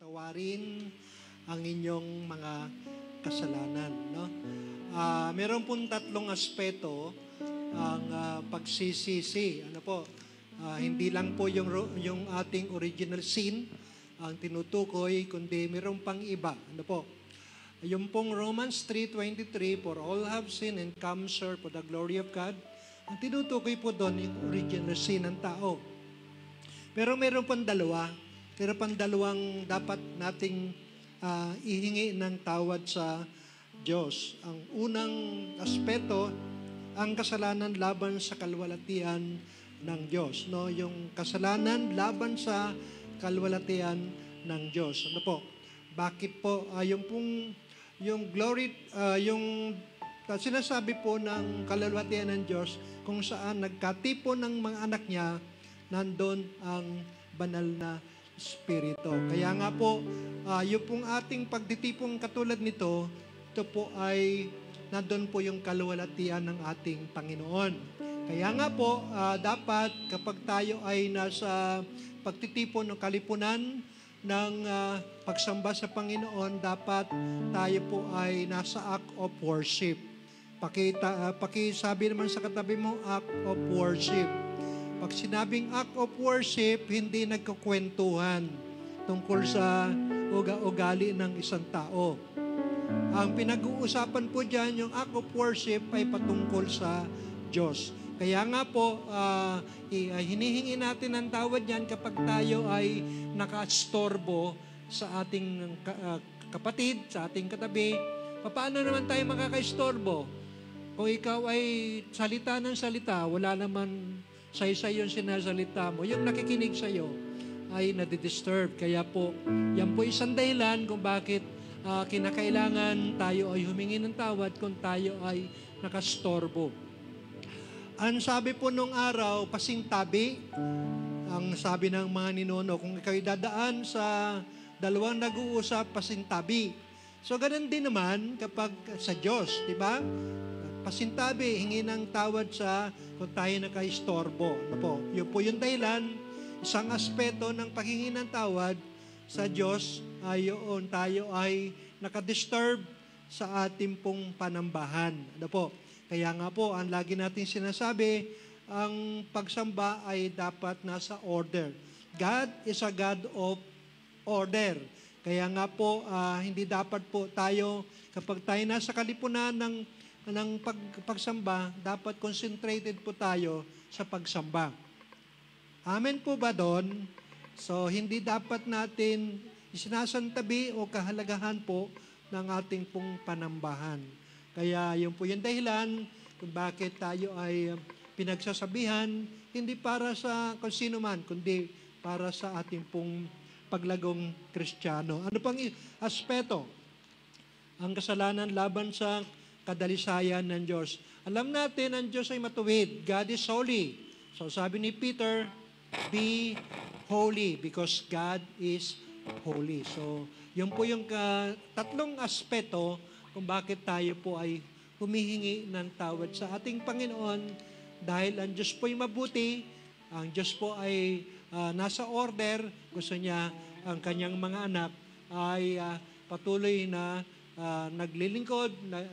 patawarin ang inyong mga kasalanan, no? Meron pong tatlong aspeto ang pagsisisi. Ano po? Hindi lang po yung ating original sin ang tinutukoy, kundi meron pang iba. Ano po? Yung pong Romans 3:23, for all have sinned and come short of the glory of God. Ang tinutukoy po doon yung original sin ng tao. Pero meron pang dalawa. Meron pang dalawang dapat nating ihingi ng tawad sa Diyos. Ang unang aspeto, ang kasalanan laban sa kalwalatian ng Diyos. No? Yung kasalanan laban sa kalwalatian ng Diyos. Ano po? Bakit po? Yung glory, yung sinasabi po ng kalwalatian ng Diyos, kung saan nagkatipon ng mga anak niya, nandun ang banal na Espiritu. Kaya nga po, yung pong ating pagtitipong katulad nito, ito po ay nandun po yung kalwalatian ng ating Panginoon. Kaya nga po, dapat kapag tayo ay nasa pagtitipon ng kalipunan ng pagsamba sa Panginoon, dapat tayo po ay nasa act of worship. Pakisabi naman sa katabi mo, act of worship. Pag sinabing act of worship, hindi nagkukwentuhan tungkol sa ugali ng isang tao. Ang pinag-uusapan po dyan, yung act of worship ay patungkol sa Diyos. Kaya nga po, hinihingi natin ang tawad yan kapag tayo ay naka-astorbo sa ating kapatid, sa ating katabi. Paano naman tayo makaka-istorbo? Kung ikaw ay salita ng salita, wala naman say-say yung sinasalita mo, yung nakikinig sa'yo ay nadidisturb. Kaya po, yan po isang dahilan kung bakit kinakailangan tayo ay humingi ng tawad kung tayo ay nakastorbo. Ang sabi po nung araw, pasintabi, ang sabi ng mga ninuno, kung ikaw dadaan sa dalawang nag-uusap, pasintabi. So, ganun din naman kapag sa Diyos, di ba? Pasintabi, hingi ng tawad sa kung tayo nakaistorbo. Ano po? Yun po yung dahilan, isang aspeto ng paghingi ng tawad sa Diyos ay yun, tayo ay nakadisturb sa ating pong panambahan. Ano po? Kaya nga po, ang lagi natin sinasabi, ang pagsamba ay dapat nasa order. God is a God of order. Kaya nga po, hindi dapat po tayo, kapag tayo nasa kalipunan ng pagsamba, dapat concentrated po tayo sa pagsamba. Amen po ba doon? So, hindi dapat natin isinasantabi o kahalagahan po ng ating pong panambahan. Kaya yun po yung dahilan kung bakit tayo ay pinagsasabihan, hindi para sa kung sino man, kundi para sa ating pong paglagong Kristiyano. Ano pang aspeto? Ang kasalanan laban sa kadalisayan ng Diyos. Alam natin, ang Diyos ay matuwid. God is holy. So sabi ni Peter, be holy because God is holy. So, yun po yung tatlong aspeto kung bakit tayo po ay humihingi ng tawad sa ating Panginoon dahil ang Diyos po ay mabuti, ang Diyos po ay nasa order, gusto niya ang kanyang mga anak ay patuloy na naglilingkod,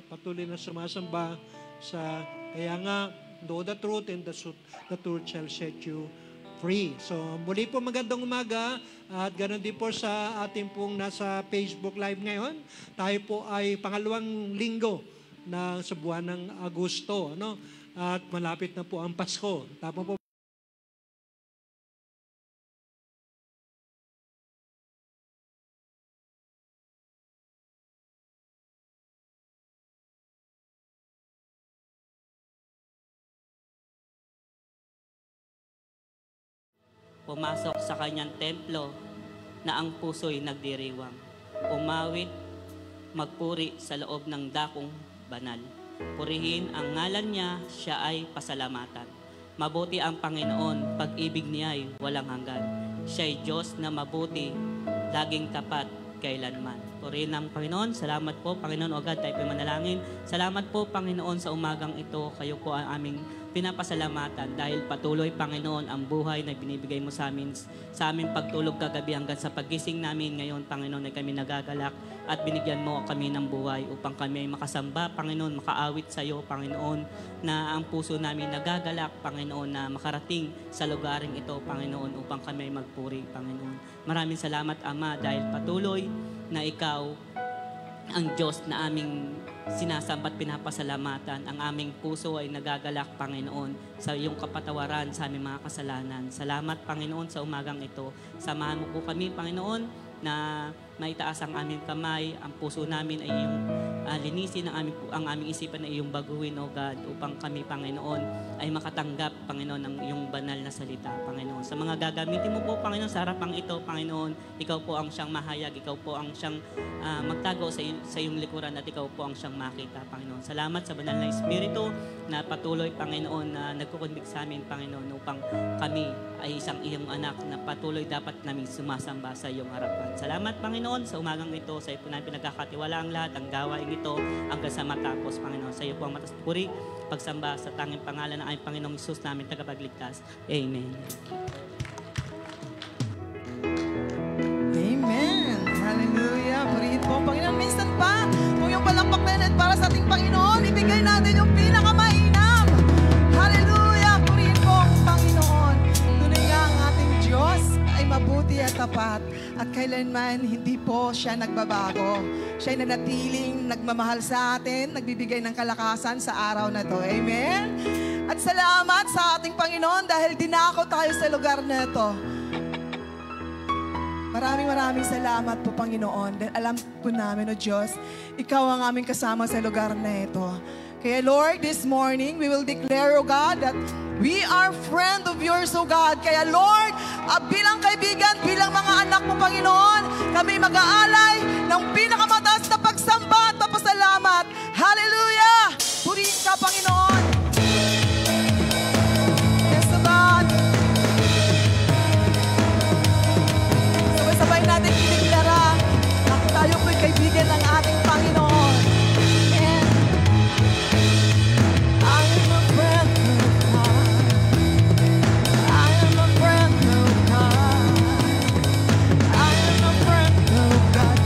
patuloy na sumasamba sa, kaya nga, know the truth and the truth shall set you free. So, muli po magandang umaga at ganoon din po sa ating pong nasa Facebook Live ngayon. Tayo po ay pangalawang linggo na sa buwan ng Agosto, ano? At malapit na po ang Pasko. Tama po. Pumasok sa kanyang templo na ang puso'y nagdiriwang. Umawit, magpuri sa loob ng dakong banal. Purihin ang ngalan niya, siya ay pasalamatan. Mabuti ang Panginoon, pag-ibig niya ay walang hanggan. Siya'y Diyos na mabuti, laging tapat, kailanman. Purihin ang Panginoon. Salamat po, Panginoon. O God, tayo po manalangin. Salamat po, Panginoon, sa umagang ito. Kayo po ang aming pinapasalamatan dahil patuloy, Panginoon, ang buhay na binibigay mo sa aming pagtulog kagabi hanggang sa pagising namin ngayon, Panginoon, ay kami nagagalak at binigyan mo kami ng buhay upang kami ay makasamba, Panginoon, makaawit sa iyo, Panginoon, na ang puso namin nagagalak, Panginoon, na makarating sa lugaring ito, Panginoon, upang kami ay magpuri, Panginoon. Maraming salamat, Ama, dahil patuloy na ikaw ang Diyos na aming sinasamba at pinapasalamatan. Ang aming puso ay nagagalak, Panginoon, sa iyong kapatawaran sa aming mga kasalanan. Salamat, Panginoon, sa umagang ito. Samahan mo po kami, Panginoon, na maitaas ang aming kamay, ang puso namin ay iyong linisin, ang aming isipan ay iyong baguhin, O God, upang kami, Panginoon, ay makatanggap, Panginoon, ng iyong banal na salita, Panginoon. Sa mga gagamitin mo po, Panginoon, sa harapang ito, Panginoon, ikaw po ang siyang mahayag, ikaw po ang siyang magtago sa iyong likuran at ikaw po ang siyang makita, Panginoon. Salamat sa banal na Espiritu na patuloy, Panginoon, na nagkukundig sa amin, Panginoon, upang kami ay isang iyong anak na patuloy dapat namin sumasamba sa iyong harapan. Salamat, Panginoon, sa umagang ito. Sa iyo po namin pinagkakatiwala ang lahat, ang gawain ito hanggang sa matapos, Panginoon. Sa iyo po ang matas puri, pagsamba sa tanging pangalan ng aming Panginoong Hesus namin tagapagligtas. Amen. Amen. Hallelujah. Purihin po ang Panginoon. Minsan pa, kung yung palakpak na yan para sa ating Panginoon, ibigay natin yung pinakamainam. Hallelujah. Purihin po ang Panginoon. Tunay nga ang ating Diyos ay mabuti at tapat. At kailanman hindi po siya nagbabago. Siya ay nanatiling nagmamahal sa atin, nagbibigay ng kalakasan sa araw na to. Amen. At salamat sa ating Panginoon dahil dinako tayo sa lugar na ito. Maraming salamat po, Panginoon. Dahil alam po namin, O Diyos, Ikaw ang aming kasama sa lugar na ito. Kaya Lord, this morning, we will declare, O God, that we are friend of yours, O God. Kaya Lord, bilang kaibigan, bilang mga anak mo, Panginoon, kami mag-aalay ng pinakamataas na pagsamba at papasalamat. Hallelujah! Purihin ka, Panginoon. Yes, O God. Sabay-sabay natin ideklara na tayo po'y kaibigan ng ating Panginoon. Amen. I am a friend of God. I am a friend of God. I am a friend of God.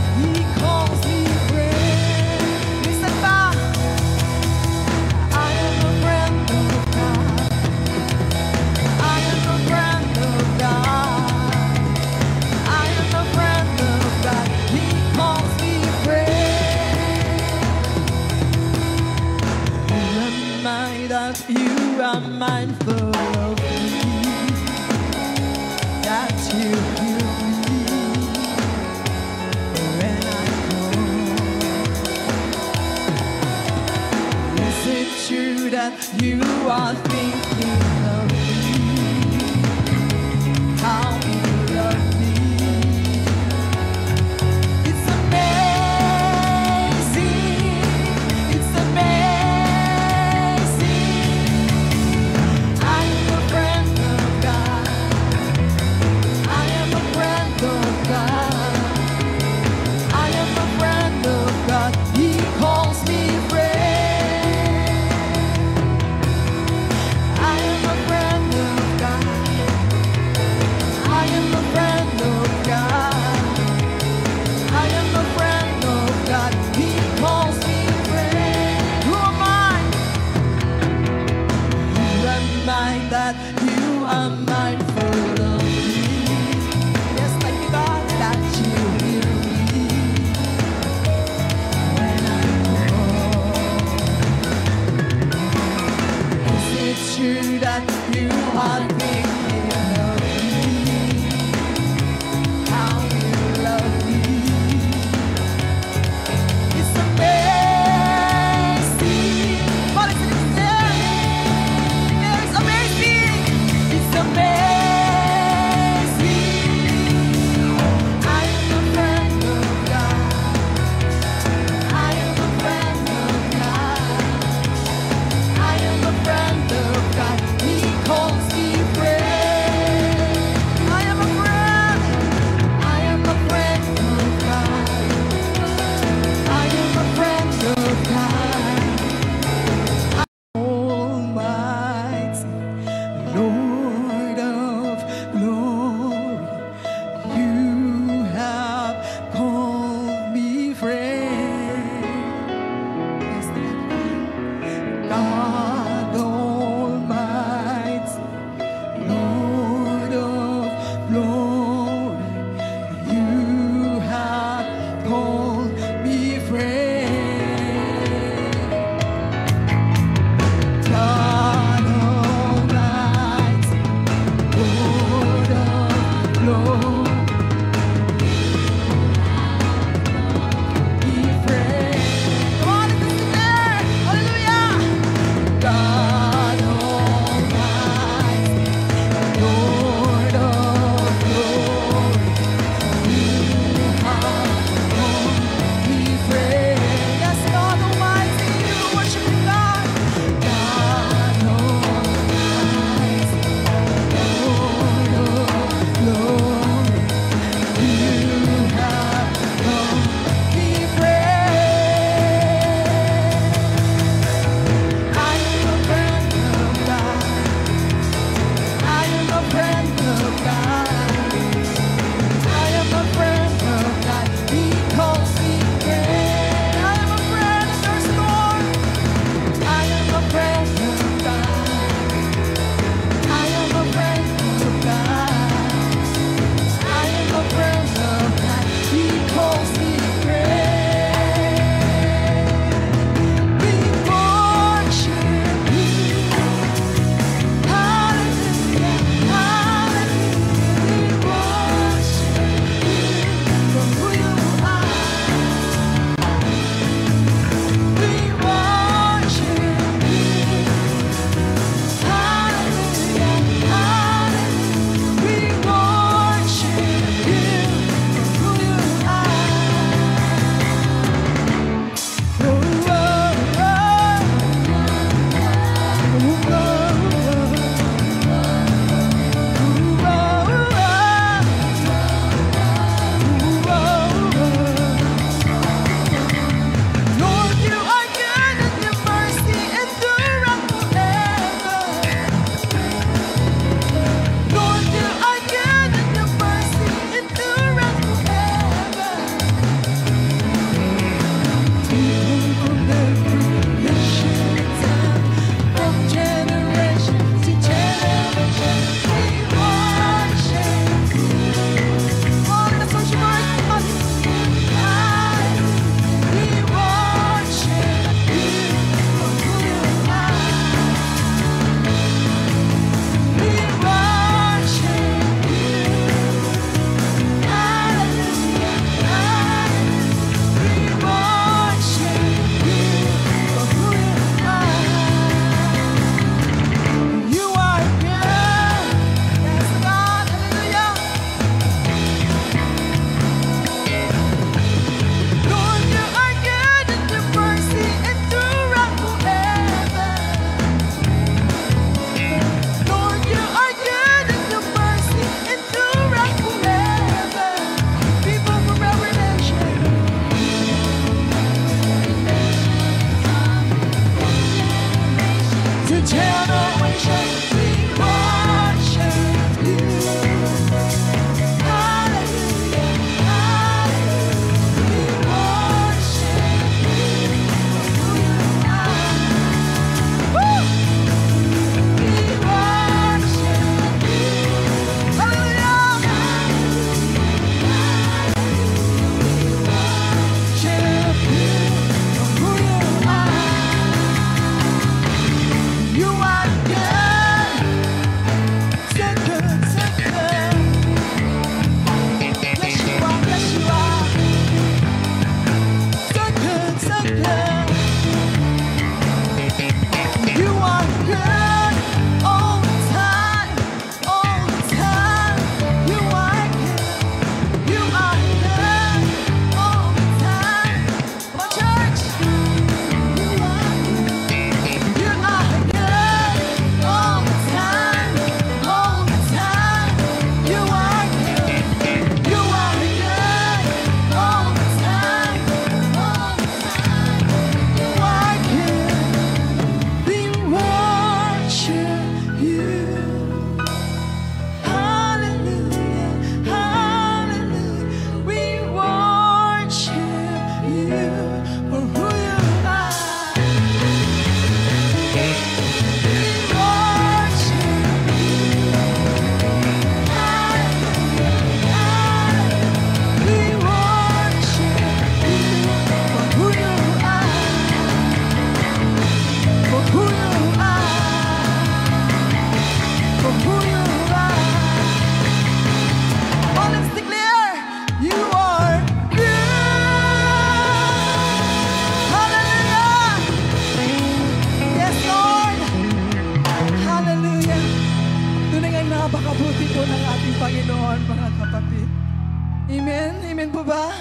Amen? Amen po ba?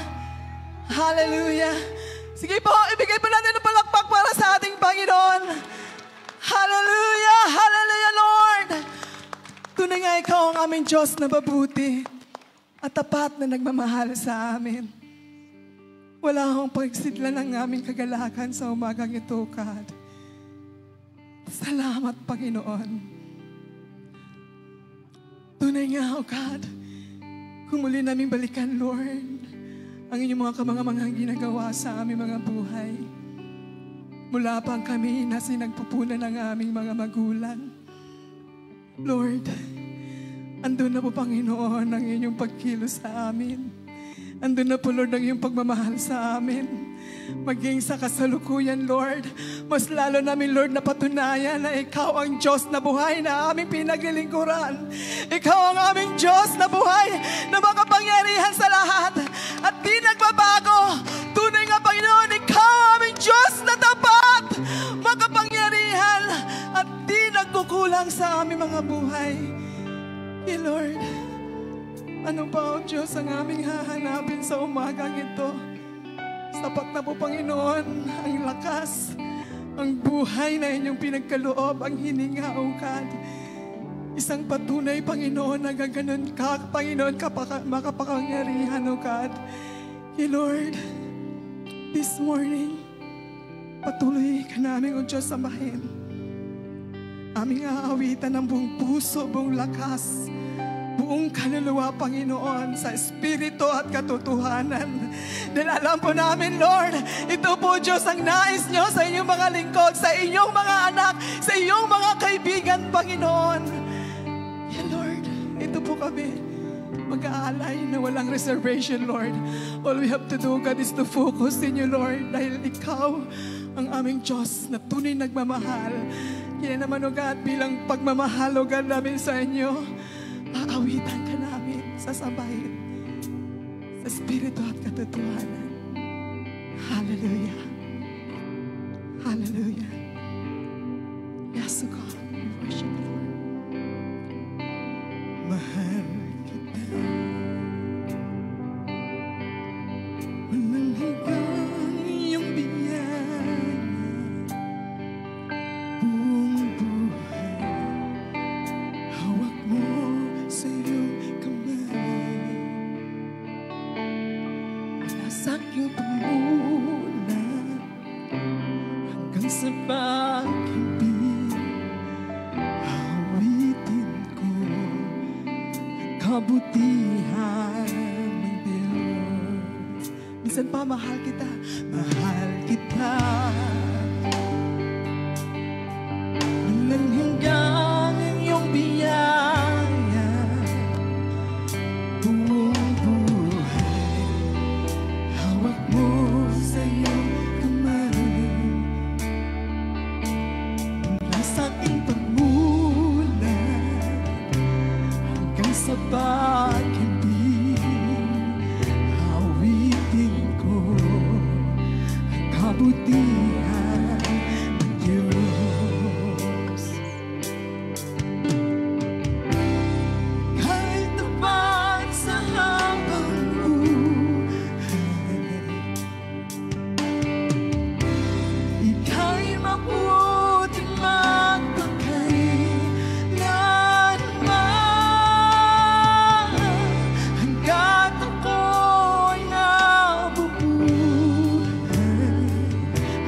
Hallelujah. Sige po, ibigay po natin ang palakpak para sa ating Panginoon. Hallelujah! Hallelujah, Lord! Tunay nga ikaw ang aming Diyos na mabuti at tapat na nagmamahal sa amin. Wala akong pagsidlan ng aming kagalakan sa umagang ito, God. Salamat, Panginoon. Tunay nga, O God, kung muli namin balikan, Lord, ang inyong mga kamangamanghang ginagawa sa aming mga buhay. Mula pang kami na sinagpupunan ng aming mga magulang. Lord, andun na po, Panginoon, ang inyong pagkilos sa amin. Andun na po, Lord, ang iyong pagmamahal sa amin. Maging sa kasalukuyan, Lord, mas lalo namin, Lord, na patunayan na ikaw ang Diyos na buhay na aming pinaglilingkuran. Ikaw ang aming Diyos na buhay na makapangyarihan sa lahat at di nagbabago. Tunay nga, Panginoon, ikaw ang aming Diyos na tapat, makapangyarihan at di nagkukulang sa aming mga buhay. Lord, ano ba, O Diyos, ang aming hahanapin sa umagang ito? Sapat na po, Panginoon, ang lakas, ang buhay na inyong pinagkaloob, ang hininga, O God. Isang patunay, Panginoon, na gaganon ka, Panginoon, makapangyarihan, O God. Lord, this morning, patuloy ka namin, O Diyos, samahin. Aming aawitan ng buong puso, buong lakas, buong kaluluwa, Panginoon, sa espiritu at katotohanan. Dahil alam po namin, Lord, ito po, Diyos, ang nais nyo sa inyong mga lingkod, sa inyong mga anak, sa inyong mga kaibigan, Panginoon. Lord, ito po kami, mag-aalay na walang reservation, Lord. All we have to do, God, is to focus in you, Lord, dahil ikaw ang aming Diyos na tunay nagmamahal. Kaya naman, O God, bilang pagmamahal, O God, namin sa inyo, aawitan ka namin, sasabayin sa espiritu at katotohanan. Hallelujah. Hallelujah. Yes, O God, we worship you, Lord. Mahal kita. Walang hanggang iyong biyaya. Buong buhay, hawak mo sa iyong kamay. Mula sa aking pagmulan hanggang sa pag-ibig, awitin ko ang kabutihan ng Diyos. Minsan pa, mahal kita, mahal kita. Walang hanggang ang iyong biyaya. Buong buhay, hawak mo sa iyong kamay. Mula sa aking pagmulan hanggang sa pag-ibig, awitin ko ang kabutihan ng Diyos. Kahit naman sa habang buhay, ika'y mabuti magpakailanman. Hanggat ako'y nabubuhay,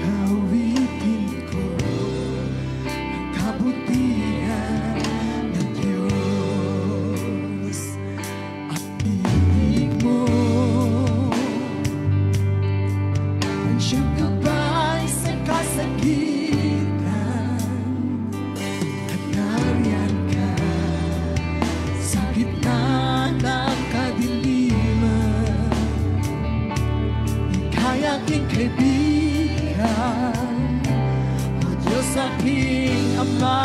awitin ko ang kabutihan ng Diyos. At ibig mo ang siyang gabay sa kasakitan. At nariyan ka sa gitna ng kadiliman. Ika'y aking kaibigan, O Diyos aking Ama.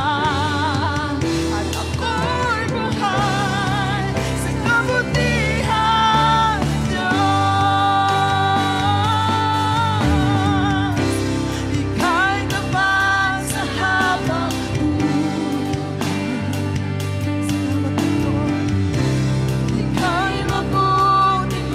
At ako'y buhay sa kabutihan ng Diyos. Ika'y tapat sa habang buhay. Salamat, Lord. Ika'y mabuting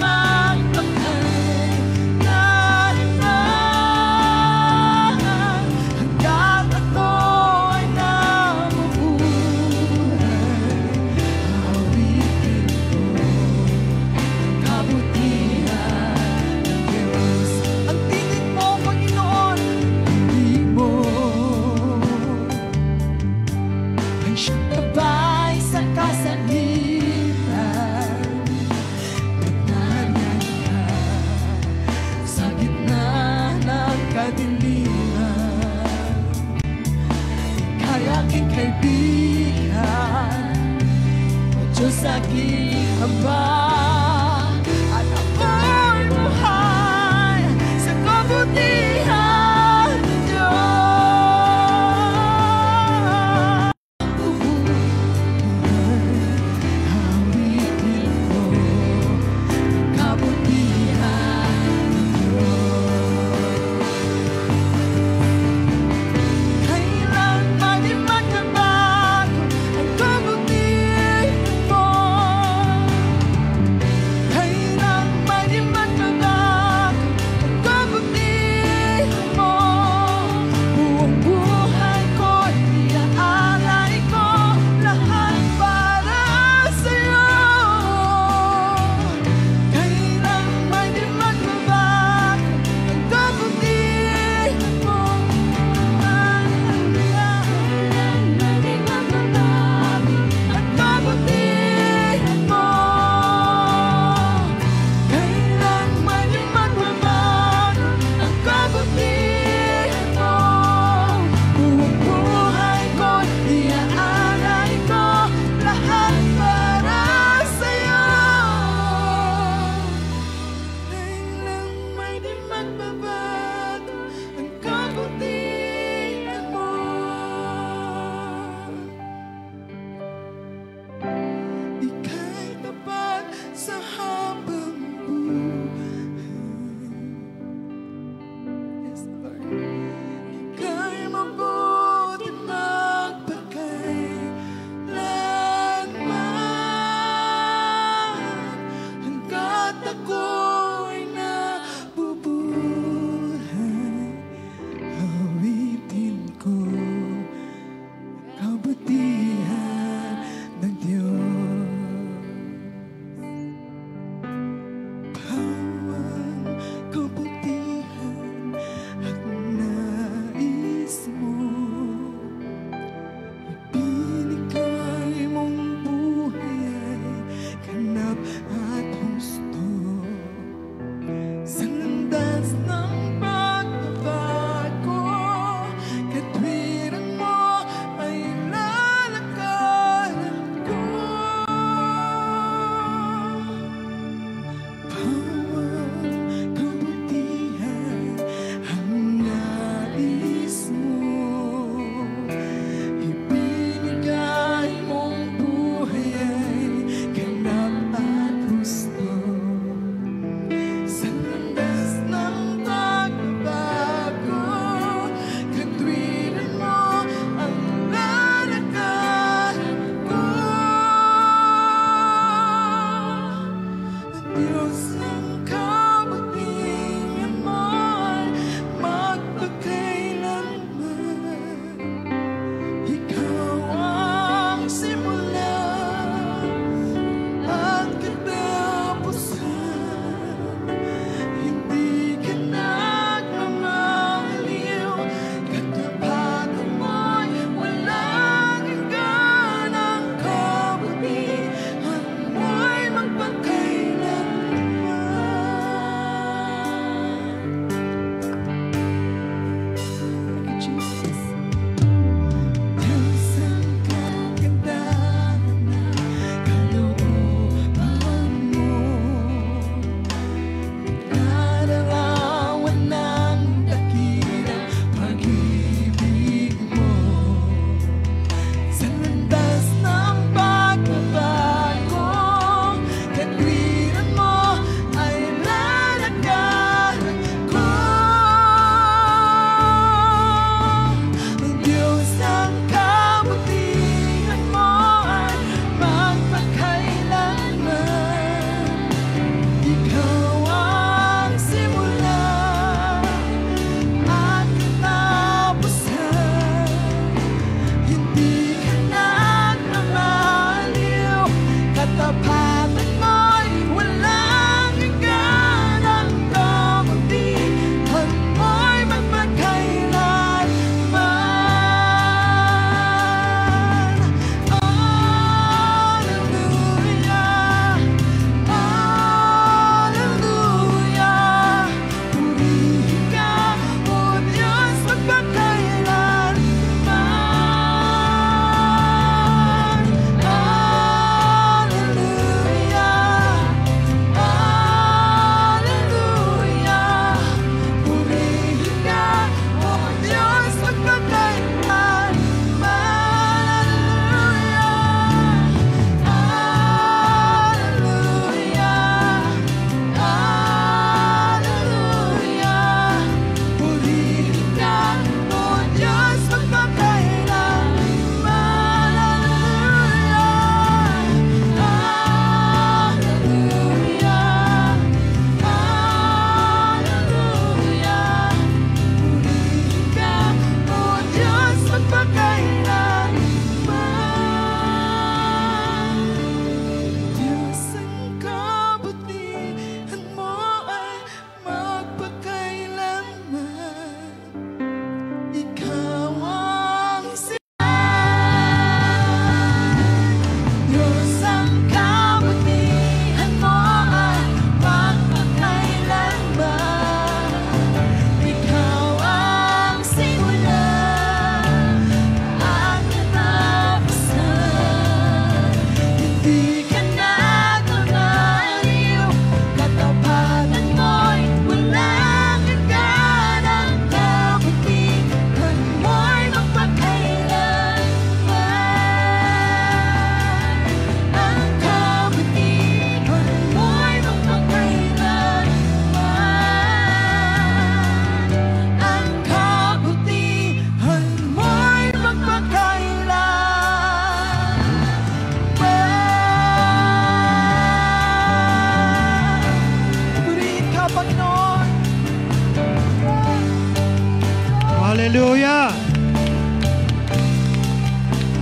Hallelujah!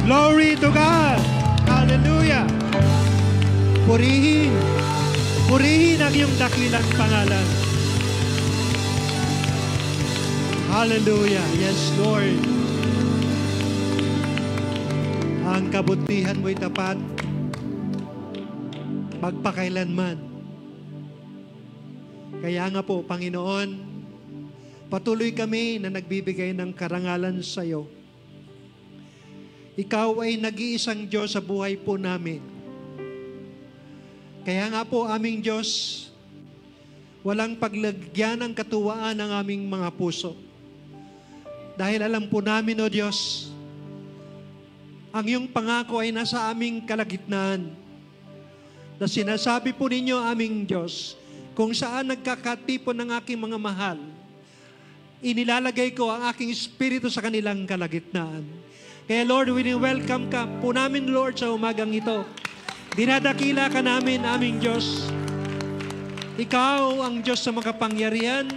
Glory to God! Hallelujah! Purihin! Purihin ang iyong dakilang pangalan. Hallelujah! Yes, Lord! Ang kabutihan mo'y tapat magpakailanman. Kaya nga po, Panginoon, patuloy kami na nagbibigay ng karangalan sa iyo. Ikaw ay nag-iisang Diyos sa buhay po namin. Kaya nga po, aming Diyos, walang paglagyan ng katuwaan ng aming mga puso. Dahil alam po namin, O Diyos, ang iyong pangako ay nasa aming kalagitnaan. Na sinasabi po ninyo, aming Diyos, kung saan nagkakatipon ng aking mga mahal, inilalagay ko ang aking espiritu sa kanilang kalagitnaan. Kaya Lord, welcome ka po namin, Lord, sa umagang ito. Dinadakila ka namin, aming Diyos. Ikaw ang Diyos sa makapangyarihan.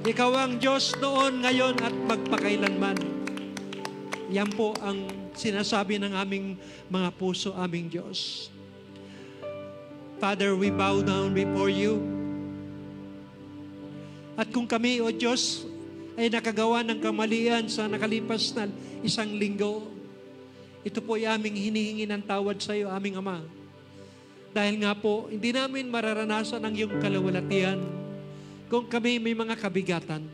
Ikaw ang Diyos noon, ngayon, at magpakailanman. Yan po ang sinasabi ng aming mga puso, aming Diyos. Father, we bow down before you. At kung kami, O Diyos, ay nakagawa ng kamalian sa nakalipas na isang linggo, ito po ay aming hinihingi ng tawad sa iyo, aming Ama. Dahil nga po, hindi namin mararanasan ang iyong kalawalatian kung kami may mga kabigatan.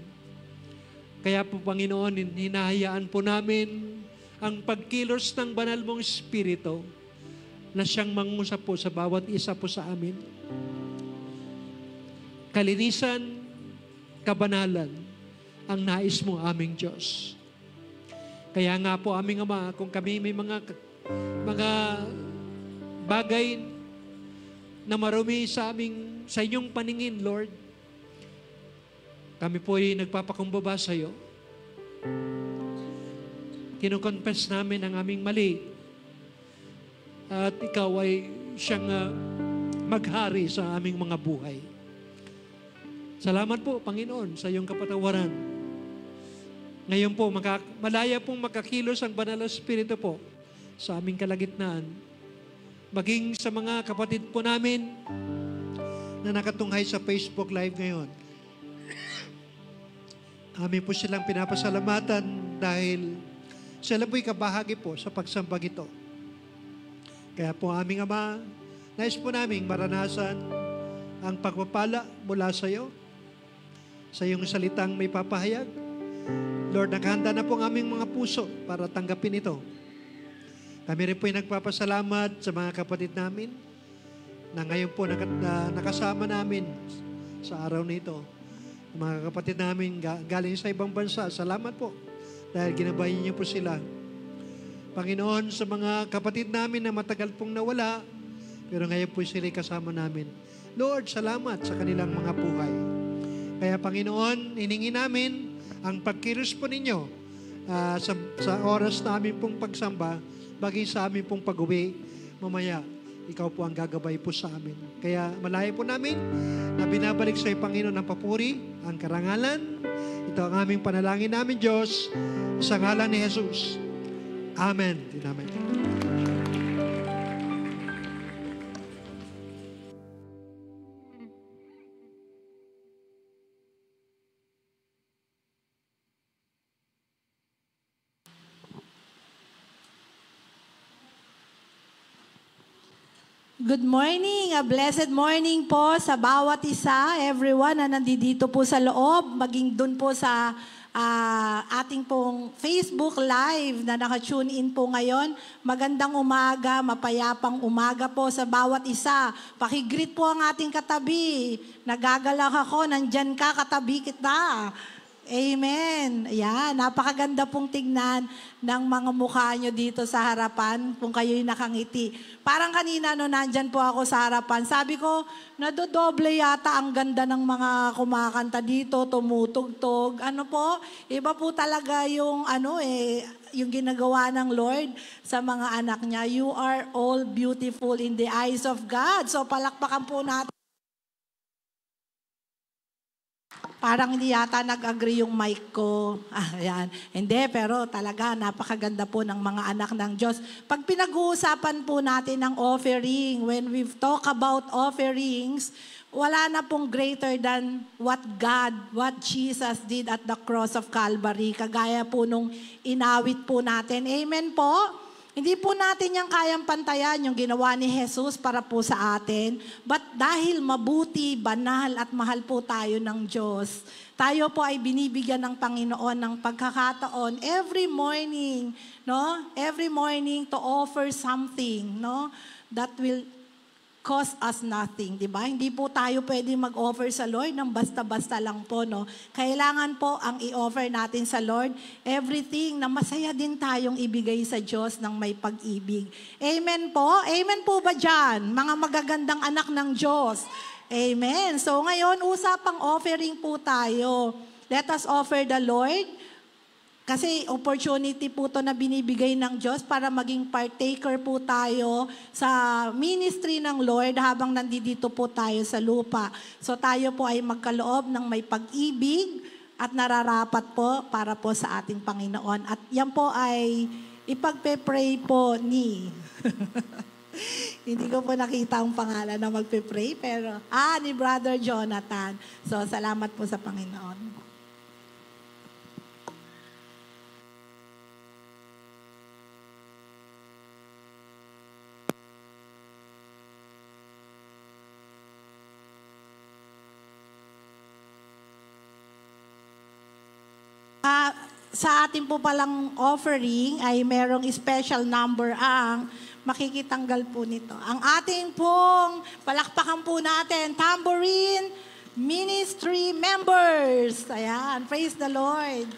Kaya po, Panginoon, hinahayaan po namin ang pagkilos ng banal mong Espiritu na siyang mangusap po sa bawat isa po sa amin. Kalinisan, kabanalan, ang nais mo, aming Diyos. Kaya nga po, aming Ama, kung kami may mga bagay na marumi sa inyong paningin, Lord, kami po ay nagpapakumbaba sa iyo. Kinukonfess namin ang aming mali. At ikaw ay siyang maghari sa aming mga buhay. Salamat po, Panginoon, sa iyong kapatawaran. Ngayon po, malaya pong makakilos ang Banal na Espiritu po sa aming kalagitnaan. Maging sa mga kapatid po namin na nakatunghay sa Facebook Live ngayon. Amin po silang pinapasalamatan dahil sila po'y kabahagi po sa pagsambag ito. Kaya po aming Ama, nais po namin maranasan ang pagpapala mula sa iyo, sa iyong salitang may papahayag. Lord, naghanda na po ang aming mga puso para tanggapin ito. Kami rin po ay nagpapasalamat sa mga kapatid namin na ngayon po nakasama namin sa araw nito. Mga kapatid namin galing sa ibang bansa, salamat po dahil ginabayan niyo po sila. Panginoon, sa mga kapatid namin na matagal pong nawala, pero ngayon po sila kasama namin. Lord, salamat sa kanilang mga buhay. Kaya Panginoon, hiningi namin ang pagkilos po ninyo sa oras namin pong pagsamba, bagay sa amin pong pag-uwi, mamaya, ikaw po ang gagabay po sa amin. Kaya malaya po namin na binabalik sa iyo, Panginoon, ang papuri, ang karangalan. Ito ang aming panalangin namin, Diyos, sa ngalan ni Jesus. Amen. Amen. Good morning, a blessed morning po sa bawat isa, everyone na nandito po sa loob, maging dun po sa ating pong Facebook Live na naka-tune in po ngayon. Magandang umaga, mapayapang umaga po sa bawat isa. Pakigreet po ang ating katabi. Nagagalak ako, nandyan ka, katabi kita. Amen. Ayan, napakaganda pong tignan ng mga mukha nyo dito sa harapan kung kayo'y nakangiti. Parang kanina no, nandyan po ako sa harapan. Sabi ko, nadodoble yata ang ganda ng mga kumakanta dito, tumutugtog. Ano po, iba po talaga yung yung ginagawa ng Lord sa mga anak niya. You are all beautiful in the eyes of God. So palakpakan po natin. Parang hindi yata nag-agree yung mic ko. Ayan. Hindi, pero talaga napakaganda po ng mga anak ng Diyos. Pag pinag-uusapan po natin ng offering, when we talk about offerings, wala na pong greater than what Jesus did at the cross of Calvary. Kagaya po nung inawit po natin. Amen po? Hindi po natin yung kayang pantayan yung ginawa ni Jesus para po sa atin. But dahil mabuti, banal at mahal po tayo ng Diyos, tayo po ay binibigyan ng Panginoon ng pagkakataon every morning, no? Every morning to offer something, no? That will cost us nothing, di ba? Hindi po tayo pwede mag-offer sa Lord ng basta-basta lang po, no? Kailangan po ang i-offer natin sa Lord everything na masaya din tayong ibigay sa Diyos ng may pag-ibig. Amen po? Amen po ba dyan? Mga magagandang anak ng Diyos. Amen. So ngayon, usapang offering po tayo. Let us offer the Lord. Kasi opportunity po to na binibigay ng Diyos para maging partaker po tayo sa ministry ng Lord habang nandito po tayo sa lupa. So tayo po ay magkaloob ng may pag-ibig at nararapat po para po sa ating Panginoon. At yan po ay ipagpe-pray po ni... Hindi ko po nakita ang pangalan na magpe-pray, pero ni Brother Jonathan. So salamat po sa Panginoon. Sa ating po palang offering ay merong special number ang makikitanggal po nito. Ang ating pong palakpakan po natin, tambourine ministry members. Ayan, praise the Lord.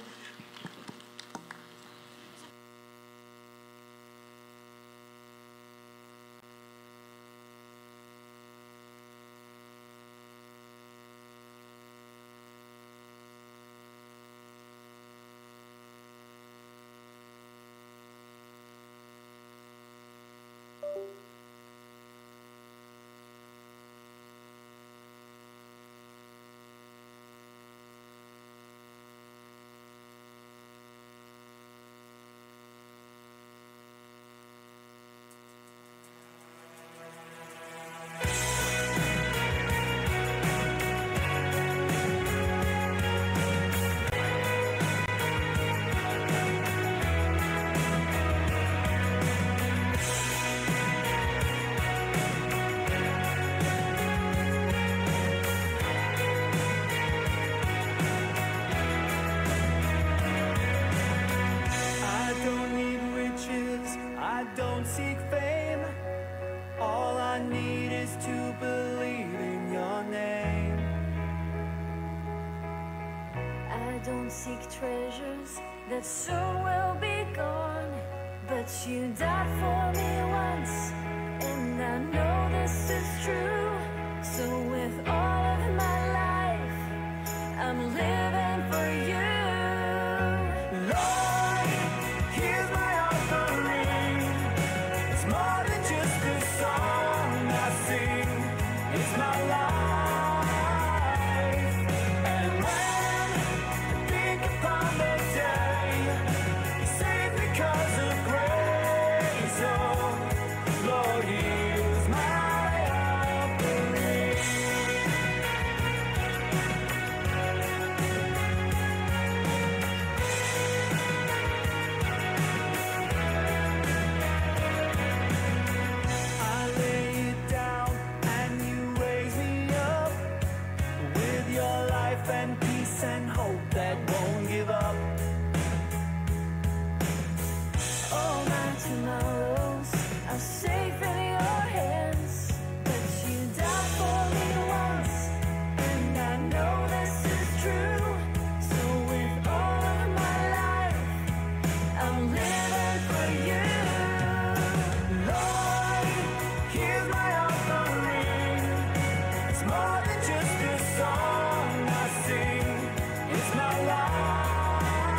Seek fame. All I need is to believe in your name. I don't seek treasures that soon will be gone, but you died for me once, and I know this is true. So with all of my life, I'm living for you. Lord, here's my offering. It's more than just a song I sing. It's my life. And when I think upon the day you saved me 'cause of grace, oh Lord, here's my offering. I lay it down and you raise me up with your life and peace and hope that won't give up. All my tomorrows are safe in your hands, but you died for me once, and I know this is true. So with all of my life, I'm living for you. Lord, here's my offering. It's more than just a song I sing. It's my life.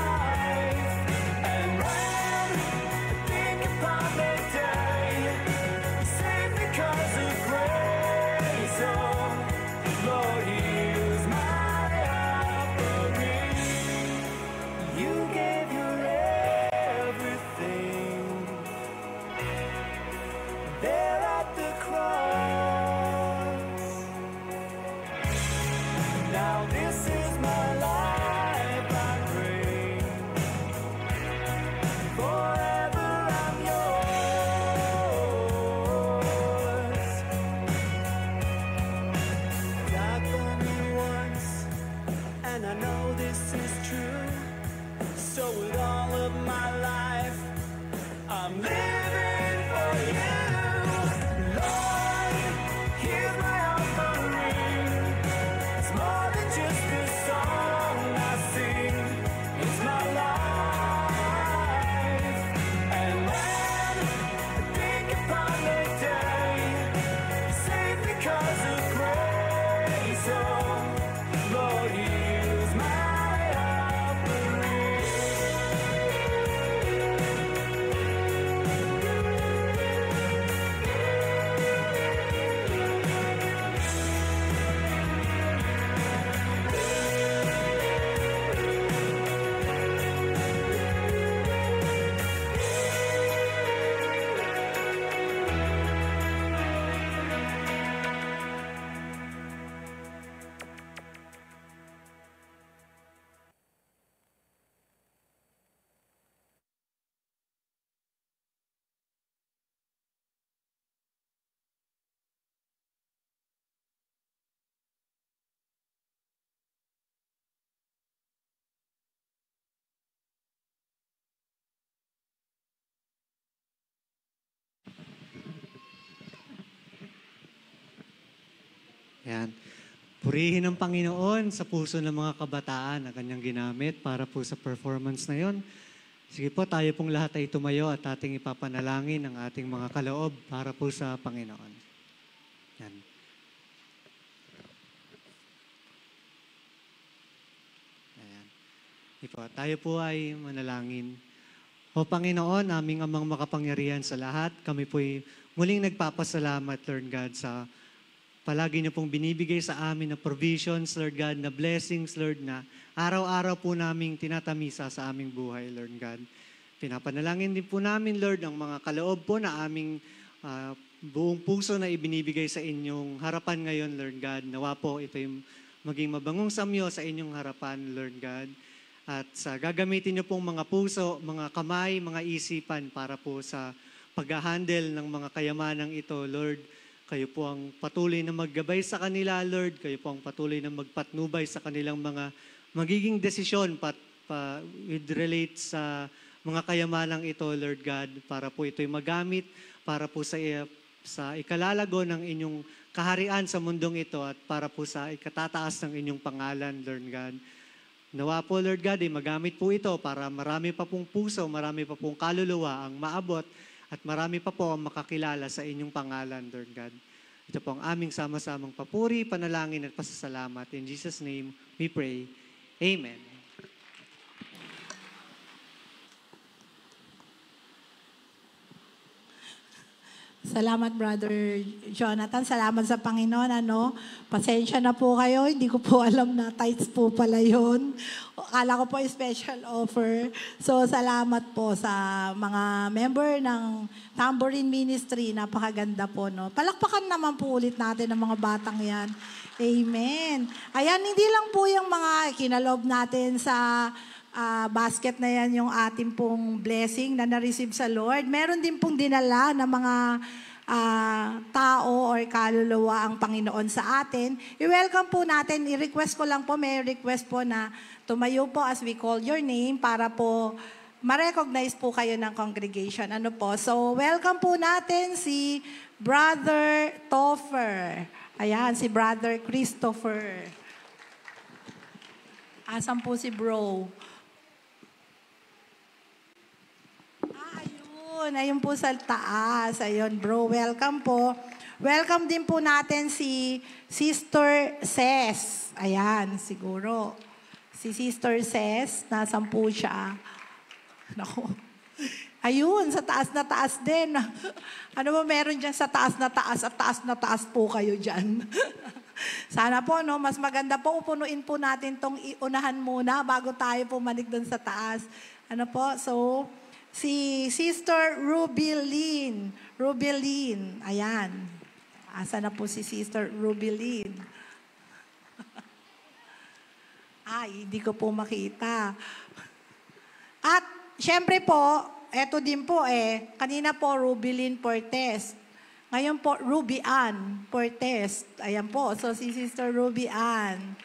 my life, I pray. Forever I'm yours. I've done you once, and I know this is true. So with all of my life, I'm living for you. Lord, here's my offering. It's more than just a song I sing. It's my life. And when I think upon the day, saved because of grace, oh, Lord, here's my offering. Ayan. Purihin ang Panginoon sa puso ng mga kabataan na kanyang ginamit para po sa performance na yon. Sige po, tayo pong lahat ay tumayo at ating ipapanalangin ang ating mga kaloob para po sa Panginoon. Yan. Ayan. Ipo, tayo po ay manalangin. O Panginoon, aming amang makapangyarihan sa lahat, kami po'y muling nagpapasalamat, Lord God, sa palagi niyo pong binibigay sa amin na provisions, Lord God, na blessings, Lord, na araw-araw po naming tinatamisa sa aming buhay, Lord God. Pinapanalangin din po namin, Lord, ang mga kaloob po na aming buong puso na ibinibigay sa inyong harapan ngayon, Lord God. Nawa po ito'y maging mabangong samyo sa inyong harapan, Lord God. At sa gagamitin niyo pong mga puso, mga kamay, mga isipan para po sa pag-handle ng mga kayamanang ito, Lord. Kayo po ang patuloy na maggabay sa kanila, Lord. Kayo po ang patuloy na magpatnubay sa kanilang mga magiging desisyon with relate sa mga kayamanang ito, Lord God, para po ito'y magamit, para po sa ikalalago ng inyong kaharian sa mundong ito at para po sa ikatataas ng inyong pangalan, Lord God. Nawa po, Lord God, magamit po ito para marami pa pong puso, marami pa pong kaluluwa ang maabot at marami pa po ang makakilala sa inyong pangalan, Lord God. Ito po ang aming sama-samang papuri, panalangin at pasasalamat. In Jesus' name, we pray. Amen. Salamat, Brother Jonathan. Salamat sa Panginoon. Pasensya na po kayo. Hindi ko po alam na tithes po pala yun. Akala ko po special offer. So, salamat po sa mga member ng Tambourine Ministry. Napakaganda po, no? Palakpakan naman po ulit natin ang mga batang yan. Amen. Ayan, hindi lang po yung mga kinalob natin sa basket na yan yung ating pong blessing na na-receive sa Lord. Meron din pong dinala na mga tao or kaluluwa ang Panginoon sa atin. I-welcome po natin, i-request ko lang po, may request po na tumayo po as we call your name para po ma-recognize po kayo ng congregation. So, welcome po natin si Brother Toffer. Ayan, si Brother Christopher. Asan po si bro? Ayun po sa taas. Ayun, bro, welcome po. Welcome din po natin si Sister Ces. Ayan, siguro. Si Sister Ces, nasan po siya? Naku. Ayun, sa taas na taas din. Ano ba meron dyan sa taas na taas at taas na taas po kayo dyan? Sana po, no, mas maganda po, upunuin po natin tong iunahan muna bago tayo pumanik doon sa taas. So, si Sister Rubilin. Ayan. Asa na po si Sister Rubilin? Ay, hindi ko po makita. At syempre po, eto din po kanina po Rubilin Portes. Ngayon po, Ruby Ann Portes. Ayan po, so si Sister Ruby Ann.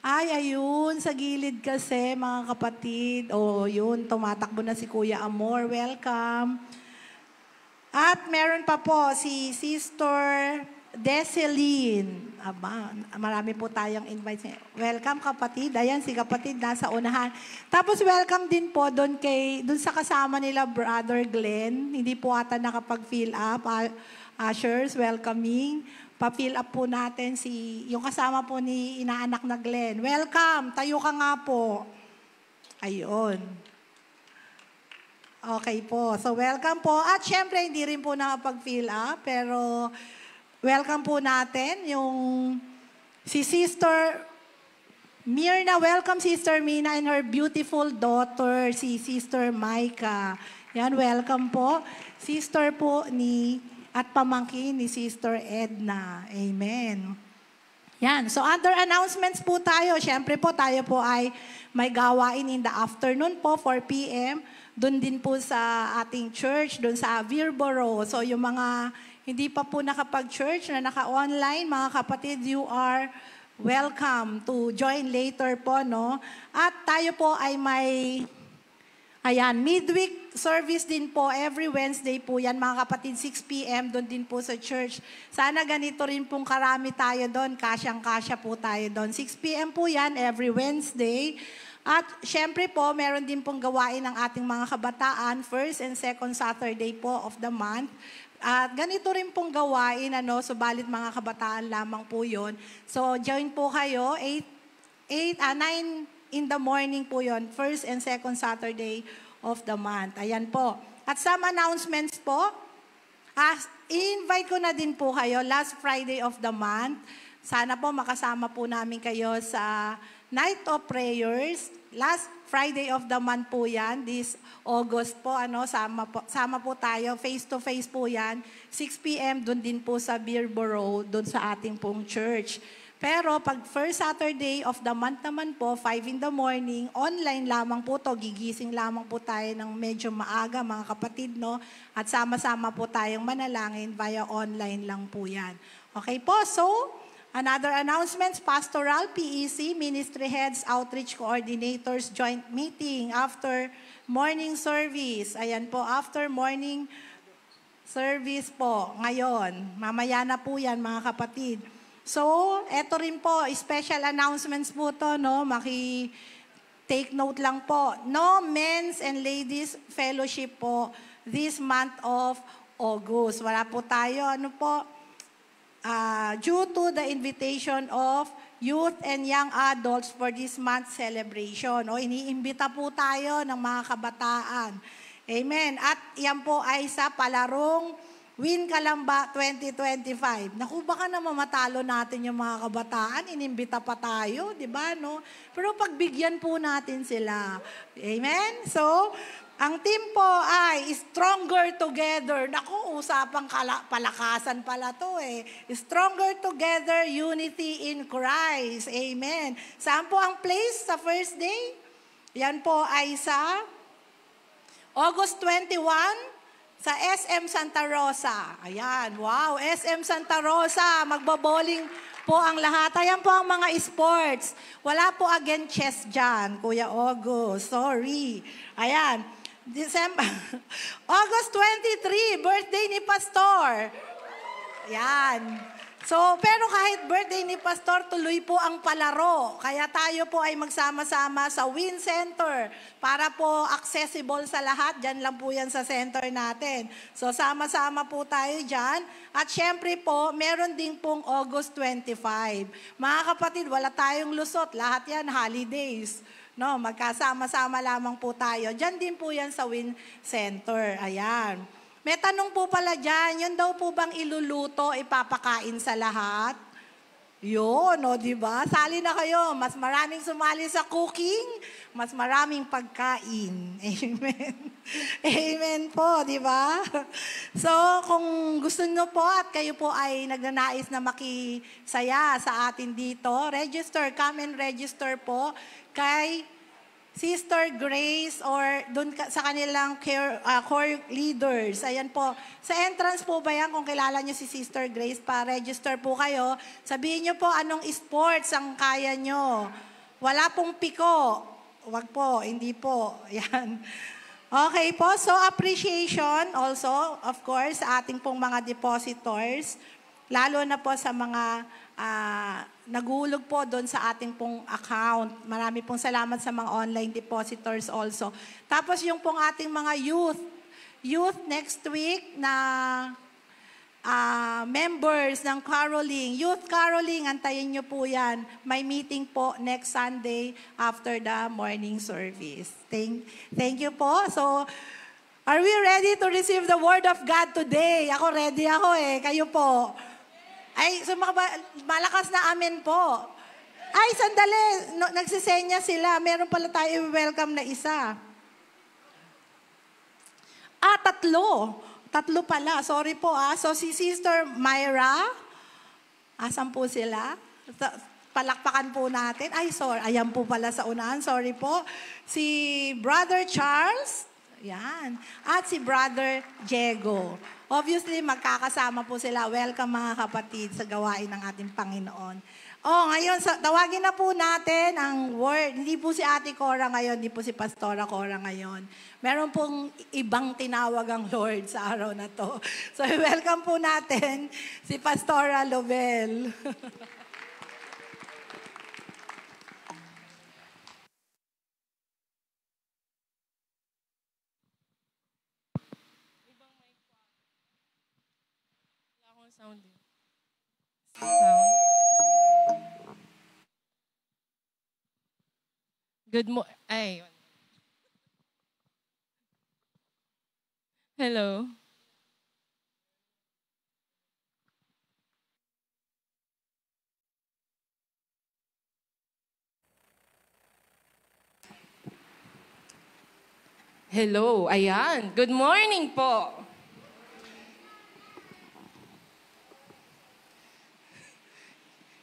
Ay, ayun, sa gilid kasi, mga kapatid. O, yun, tumatakbo na si Kuya Amor. Welcome. At meron pa po si Sister Deseline. Aba, marami po tayong invite. Welcome, kapatid. Ayan, si kapatid nasa unahan. Tapos, welcome din po doon sa kasama nila, Brother Glenn. Hindi po ata nakapag-fill up. Ushers, welcoming. Pa-fill up po natin yung kasama po ni inaanak na Glenn. Welcome! Tayo ka nga po. Ayun. Okay po. So, welcome po. At syempre, hindi rin po nakapag-fill up, pero welcome po natin yung si Sister Mirna. Welcome, Sister Mina, and her beautiful daughter, si Sister Micah. Yan, welcome po. Sister po at pamangkin ni Sister Edna. Amen. Yan. So, other announcements po tayo. Siyempre po, tayo po ay may gawain in the afternoon po, 4 p.m. Doon din po sa ating church, doon sa Virboro. So, yung mga hindi pa po nakapag-church na naka-online, mga kapatid, you are welcome to join later po, no? At tayo po ay may midweek service din po, every Wednesday po yan, mga kapatid, 6 p.m. doon din po sa church. Sana ganito rin pong karami tayo doon, kasyang-kasya po tayo doon. 6 p.m. po yan, every Wednesday. At syempre po, meron din pong gawain ng ating mga kabataan, first and second Saturday po of the month. At ganito rin pong gawain, subalit mga kabataan lamang po yun. So, join po kayo, 9 in the morning po yon, first and second Saturday of the month. Ayan po. At some announcements po, i-invite ko na din po kayo last Friday of the month. Sana po makasama po namin kayo sa Night of Prayers. Last Friday of the month po yan, this August po, sama po tayo, face-to-face po yan. 6 p.m. doon din po sa Virboro, doon sa ating pong church. Pero pag first Saturday of the month naman po, 5 in the morning, online lamang po to, gigising lamang po tayo ng medyo maaga, mga kapatid, no? At sama-sama po tayong manalangin via online lang po yan. Okay po, so, another announcements, Pastoral, PEC, Ministry Heads, Outreach Coordinators, Joint Meeting after morning service. Ayan po, after morning service po, ngayon. Mamaya na po yan, mga kapatid. So, eto rin po, special announcements po to, no? Take note lang po. No men's and ladies fellowship po this month of August. Wala po tayo, due to the invitation of youth and young adults for this month's celebration. Iniimbita po tayo ng mga kabataan. Amen. At yan po ay sa palarong Win Kalamba 2025. Naku, baka na mamatalo natin yung mga kabataan, inimbita pa tayo, di ba, no? Pero pagbigyan po natin sila. Amen? So, ang team po ay Stronger Together. Naku, usapang palakasan pala to Stronger Together, Unity in Christ. Amen. Saan po ang place sa first day? Yan po ay sa August 21, sa SM Santa Rosa. Ayan, wow, SM Santa Rosa, magbaboling po ang lahat. Ayan po ang mga sports. Wala po again chess dyan, Kuya August, sorry. Ayan, August 23, birthday ni Pastor. Ayan. So, pero kahit birthday ni Pastor, tuloy po ang palaro. Kaya tayo po ay magsama-sama sa Win Center para po accessible sa lahat. Diyan lang po yan sa center natin. So, sama-sama po tayo dyan. At syempre po, meron din pong August 25. Mga kapatid, wala tayong lusot. Lahat yan, holidays. No, magkasama-sama lamang po tayo. Diyan din po yan sa Win Center. Ayan. May tanong po pala dyan, yun daw po bang iluluto, ipapakain sa lahat? Yun, o, di ba? Sali na kayo. Mas maraming sumali sa cooking, mas maraming pagkain. Amen. Amen po, di ba? So, kung gusto nyo po at kayo po ay nagnanais na makisaya sa atin dito, come and register po kay Sister Grace or doon sa kanilang core leaders. Ayan po. Sa entrance po ba yan, kung kilala nyo si Sister Grace, pa-register po kayo. Sabihin nyo po anong sports ang kaya nyo. Wala pong piko. Wag po, hindi po. Yan. Okay po, so appreciation also, of course, sa ating pong mga depositors. Lalo na po sa mga nagulog po doon sa ating pong account. Marami pong salamat sa mga online depositors also. Tapos yung pong ating mga youth next week na members ng caroling, youth caroling, antayin nyo po yan. May meeting po next Sunday after the morning service. Thank you po. So, are we ready to receive the word of God today? Ako ready ako kayo po. Ay, so malakas na amen po. Ay, sandali. Nagsisenya sila. Meron pala tayo welcome na isa. Tatlo. Tatlo pala. Sorry po So, si Sister Myra. Asan po sila? Palakpakan po natin. Ay, sorry. Ayan po pala sa unahan. Sorry po. Si Brother Charles. Yan. At si Brother Diego. Obviously, magkakasama po sila. Welcome mga kapatid sa gawain ng ating Panginoon. Ngayon, tawagin na po natin ang word. Hindi po si Ate Cora ngayon, hindi po si Pastora Cora ngayon. Meron pong ibang tinawag ang Lord sa araw na to. So, welcome po natin si Pastora Lovell. Sound. Hello. Hello. Ayan. Good morning po.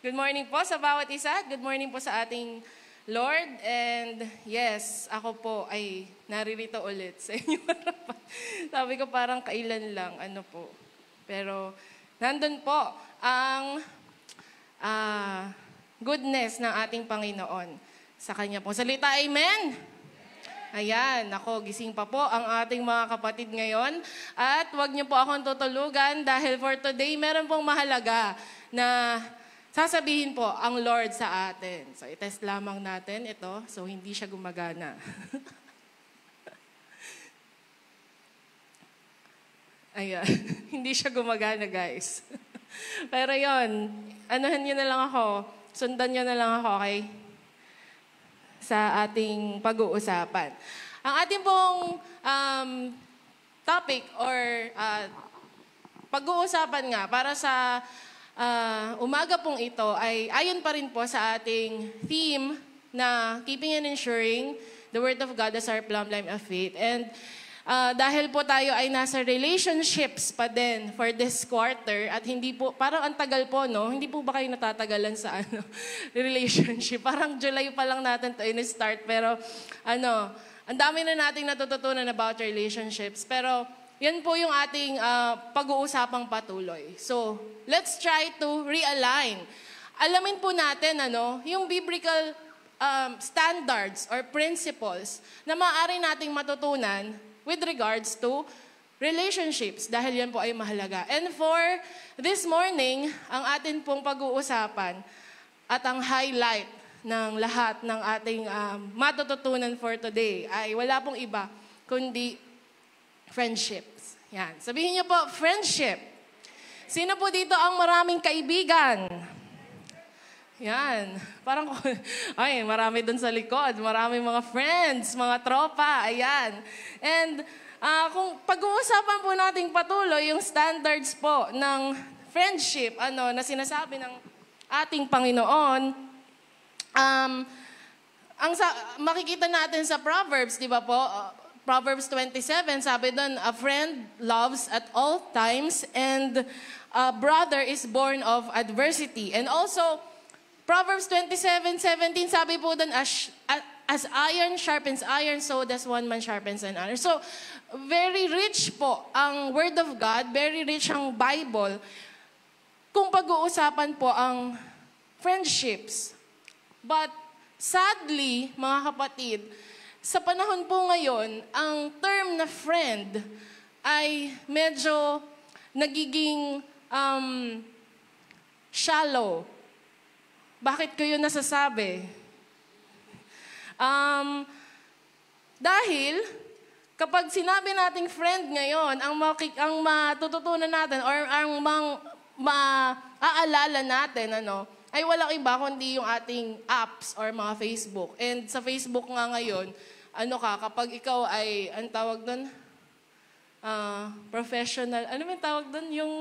Good morning po sa bawat isa. Good morning po sa ating Lord. And yes, ako po ay naririto ulit sa inyo. Sabi ko parang kailan lang, po. Pero nandun po ang goodness ng ating Panginoon sa Kanya po. Salita, amen? Ayan, gising pa po ang ating mga kapatid ngayon. At huwag niyo po akong tutulugan dahil for today, meron pong mahalaga na sasabihin po ang Lord sa atin. So, itest lamang natin ito. So, hindi siya gumagana. Ayan. Hindi siya gumagana, guys. Pero yon, anuhan niyo na lang ako. Sundan niyo na lang ako, okay? Sa ating pag-uusapan. Ang ating pong topic or pag-uusapan nga para sa umaga pong ito ay ayon pa rin po sa ating theme na keeping and ensuring the Word of God as our plumb line of faith. And dahil po tayo ay nasa relationships pa din for this quarter at hindi po, parang ang tagal po, no? Hindi po ba kayo natatagalan sa relationship? Parang July pa lang natin to in-start pero ang dami na nating natututunan about relationships. Pero yan po yung ating pag-uusapang patuloy. So, let's try to realign. Alamin po natin, yung biblical standards or principles na maaari nating matutunan with regards to relationships dahil yan po ay mahalaga. And for this morning, ang atin pong pag-uusapan at ang highlight ng lahat ng ating matututunan for today ay wala pong iba kundi friendships. Yan. Sabihin niyo po, friendship. Sino po dito ang maraming kaibigan? Yan. Parang, marami dun sa likod. Maraming mga friends, mga tropa. Ayan. And kung pag-uusapan po nating patuloy, yung standards po ng friendship, na sinasabi ng ating Panginoon, makikita natin sa Proverbs, di ba po? Proverbs 27, sabi doon, a friend loves at all times and a brother is born of adversity. And also, Proverbs 27:17, sabi po doon, as iron sharpens iron, so does one man sharpens another. So, very rich po ang Word of God, very rich ang Bible, kung pag-uusapan po ang friendships. But, sadly, mga kapatid, sa panahon po ngayon, ang term na friend ay medyo nagiging shallow. Bakit ko yun nasasabi? Dahil, kapag sinabi nating friend ngayon, ang matututunan natin or ang maaalala natin, ay walang iba kundi yung ating apps or mga Facebook. And sa Facebook nga ngayon, kapag ikaw ay, ang tawag doon? Professional. Ano yung tawag doon? Yung,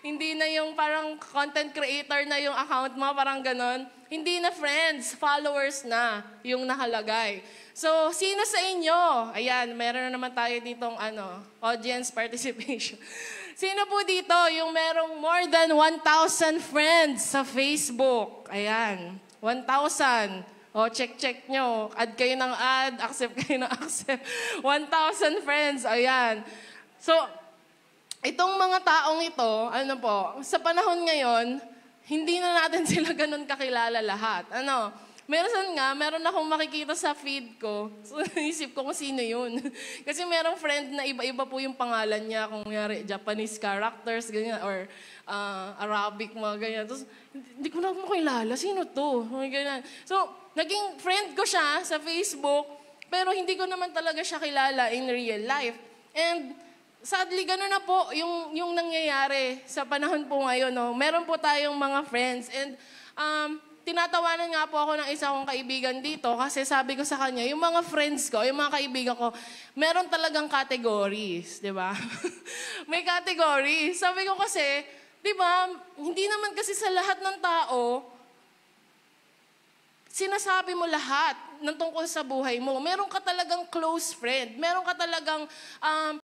hindi na yung parang content creator na yung account mo, parang ganon. Hindi na friends, followers na yung nakalagay. So, sino sa inyo? Ayan, meron na naman tayo ditong audience participation. Sino po dito yung merong more than 1,000 friends sa Facebook? Ayan, 1,000. O, check nyo. Add kayo ng add, accept kayo ng accept. 1,000 friends, ayan. So, itong mga taong ito, sa panahon ngayon, hindi na natin sila ganun kakilala lahat. Meron akong makikita sa feed ko. So, naisip ko kung sino yun. Kasi merong friend na iba-iba po yung pangalan niya. Kung Japanese characters, ganyan, or Arabic, mga ganyan. Tapos, hindi ko na makilala. Sino to? Ganyan. So, naging friend ko siya sa Facebook, pero hindi ko naman talaga siya kilala in real life. And, sadly, gano'n na po yung nangyayari sa panahon po ngayon. Meron po tayong mga friends. And tinatawanan nga po ako ng isa kong kaibigan dito kasi sabi ko sa kanya, yung mga friends ko, yung mga kaibigan ko, meron talagang categories, di ba? May categories. Sabi ko kasi, di ba, hindi naman kasi sa lahat ng tao, sinasabi mo lahat ng tungkol sa buhay mo. Meron ka talagang close friend. Meron ka talagang